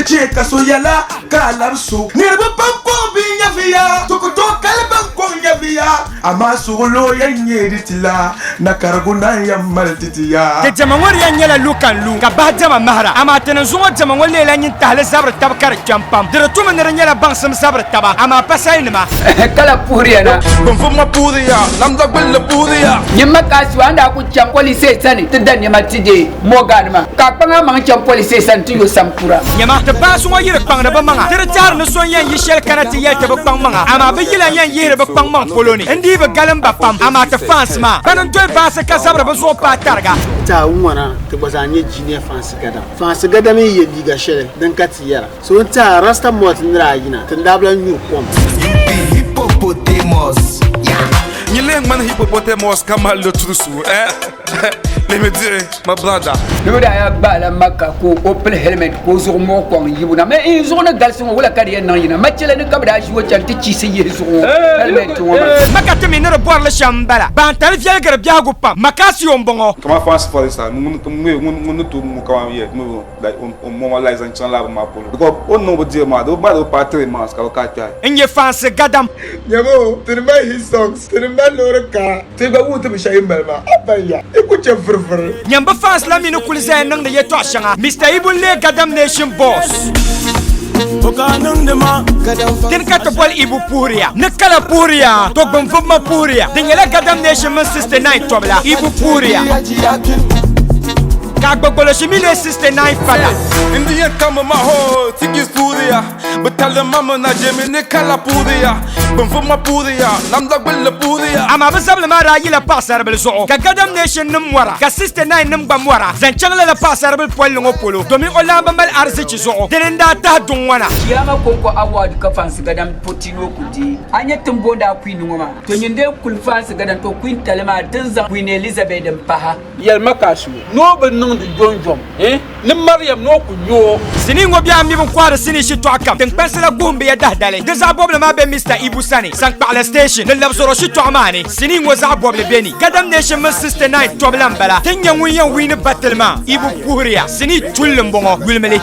che kaso yala kalabso nirba panko binya via to kalban konya via ama solo yanye ditila na karguna yamaltitiya de jamangor yanyala lukan lu ka ba jama mahara ama tan zuwa jamangor le la nyin tahle sabr tabkar jampam de to man nyala bangsam sabr taba ama pasainma kala puriya na bon fuma puriya lamda bella puriya nyimma kaswa anda ku cham police sani tidan nyama tije moganma ka panga mang cham police san tu yo sampura nyama te basu wa yire pang da ba manga tere tar no son yan yishel kanati ya te ba pang manga ama ba yila yan yire ba pang mang poloni ndi ba galam ba pam ama te fans ma banan toy ba se ka sabra ba so pa targa ta umana te bazanye jine fans gada me ye diga shere dan katiyara so ta rasta mot ndra yina te ndabla nyu kom hippopotamus Nyileng man hippopotamus kama le trusu let me dire my brother nuda ya bala makka ko opel helmet ko zo mo ko yibuna me in zo na galsin wala kadiya nan yina macele ni kabda shi wacan ti ci sai yeso helmet to maka te minere bor le shambala ban tar fiel gar biya go pam makasi yombongo kama fans for this mun to mu kama ye mu like on mo license chan la ma polo because on no be ma do ba do pa 3 months ka ka ta enye fans gadam Nyamo tinma his songs tinma loraka tiba wuta bi shayin balma abaya ikuche furfur nyamba fans la minu kulisa nang de yeto shanga Mr. Ibule Gadam Nation boss Din kata bol ibu puria Nekala puria Togbon fuma puria Dingela Gadam Nation man sister night tobla Ibu puria Kagbogolo shimile sister night fada Indian kama maho tigis puria Betale mama na jemi nekala puria Bonfuma puria Lamda bella puria Ama basable mara yila pasar bel zo Ka Gadam Nation numwara Ka sister night numwara Zanchangla la pasar bel pol ngo polo Domi ola bambal arzichi zo Denenda ta dungwana yama konko award ka fans gadam potino kudi anya tumbonda queen ngoma to nyinde kul fans gadam to queen talema tanza queen Elizabeth paha yel makasu no be nung de jonjom ni Mariam no ku nyo Sini ngo bia mi bon kwara sini shi to akam ten pensela gombe ya dahdale de za boble ma be Mr. Ibu Sani sank par la station de labzoro shi to amani sini ngo za boble beni Gadam Nation man sister night to blambala ten yan win battle ma Ibu Kuria sini tullum bongo wilmele